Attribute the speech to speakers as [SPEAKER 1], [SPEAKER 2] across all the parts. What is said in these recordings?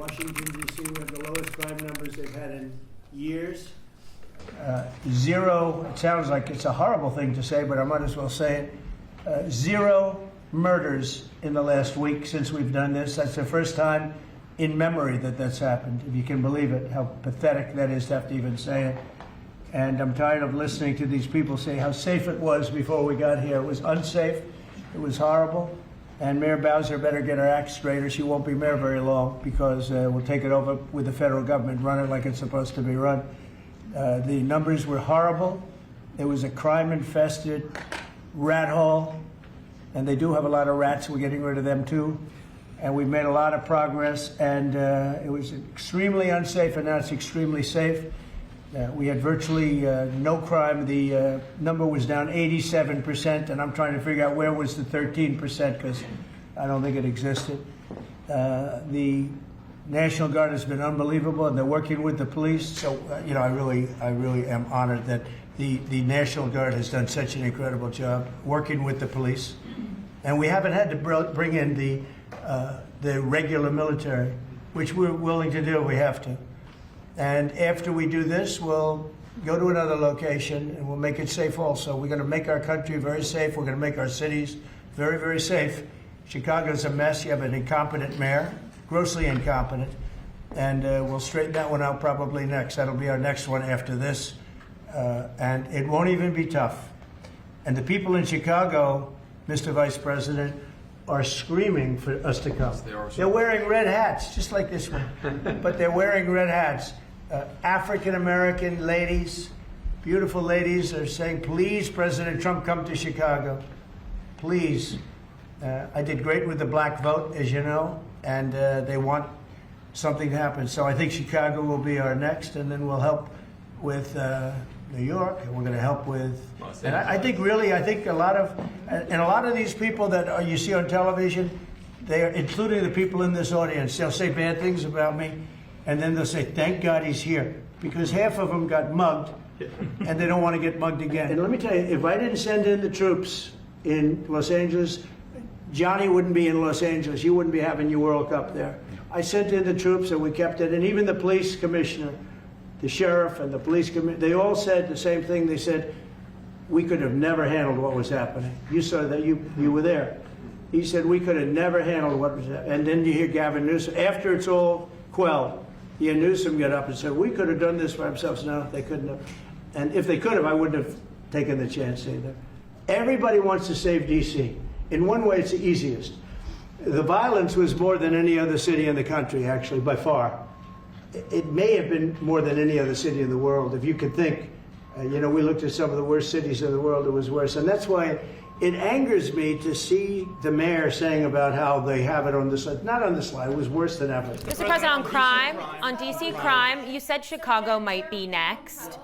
[SPEAKER 1] Washington, D.C., we have the lowest crime numbers they've had in years.
[SPEAKER 2] Zero, it sounds like it's a horrible thing to say, but I might as well say it. Zero murders in the last week since we've done this. That's the first time in memory that that's happened, if you can believe it, how pathetic that is to have to even say it. And I'm tired of listening to these people say how safe it was before we got here. It was unsafe. It was horrible. And Mayor Bowser better get her act straight or she won't be mayor very long, because we'll take it over with the federal government, run it like it's supposed to be run. The numbers were horrible. It was a crime-infested rat hole. And they do have a lot of rats. We're getting rid of them, too. And we've made a lot of progress. And it was extremely unsafe, and now it's extremely safe. We had virtually no crime. The number was down 87%, and I'm trying to figure out where was the 13%, because I don't think it existed. The National Guard has been unbelievable, and they're working with the police. So, you know, I really am honored that the National Guard has done such an incredible job working with the police. And we haven't had to bring in the regular military, which we're willing to do if we have to. And after we do this, we'll go to another location and we'll make it safe also. We're going to make our country very safe. We're going to make our cities very, very safe. Chicago's a mess. You have an incompetent mayor, grossly incompetent. And we'll straighten that one out probably next. That'll be our next one after this. And it won't even be tough. And the people in Chicago, Mr. Vice President, are screaming for us to come. They're wearing red hats, just like this one. But they're wearing red hats. African-American ladies, beautiful ladies, are saying, please, President Trump, come to Chicago. Please. I did great with the black vote, as you know, and they want something to happen. So I think Chicago will be our next, and then we'll help with New York, and we're going to help with, and I think a lot of these people that you see on television, they are, including the people in this audience, they'll say bad things about me, and then they'll say, thank God he's here, because half of them got mugged, and they don't want to get mugged again. And let me tell you, if I didn't send in the troops in Los Angeles, Johnny wouldn't be in Los Angeles. You wouldn't be having your World Cup there. I sent in the troops, and we kept it, and even the police commissioner, the sheriff and the police commissioner, they all said the same thing. They said, we could have never handled what was happening. You saw that, you were there. He said, we could have never handled what was happening. And then you hear Gavin Newsom, after it's all quelled, you hear Newsom get up and said, we could have done this for ourselves. No, they couldn't have. And if they could have, I wouldn't have taken the chance either. Everybody wants to save D.C. In one way, it's the easiest. The violence was more than any other city in the country, actually, by far. It may have been more than any other city in the world, if you could think. You know, we looked at some of the worst cities in the world, it was worse. And that's why it angers me to see the mayor saying about how they have it on the slide. Not on the slide, it was worse than ever.
[SPEAKER 3] Mr. President, on crime, on D.C. crime, you said Chicago might be next.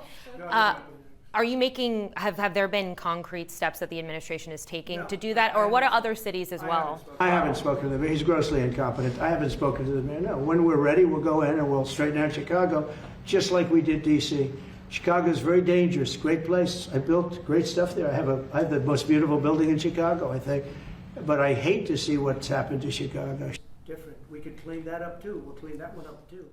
[SPEAKER 3] Are you making, have there been concrete steps that the administration is taking to do that? Or what are other cities as well?
[SPEAKER 1] I haven't spoken to the mayor. He's grossly incompetent. I haven't spoken to the mayor, no. When we're ready, we'll go in and we'll straighten out Chicago, just like we did D.C. Chicago is very dangerous, great place. I built great stuff there. I have the most beautiful building in Chicago, I think. But I hate to see what's happened to Chicago. Different. We could clean that up, too. We'll clean that one up, too.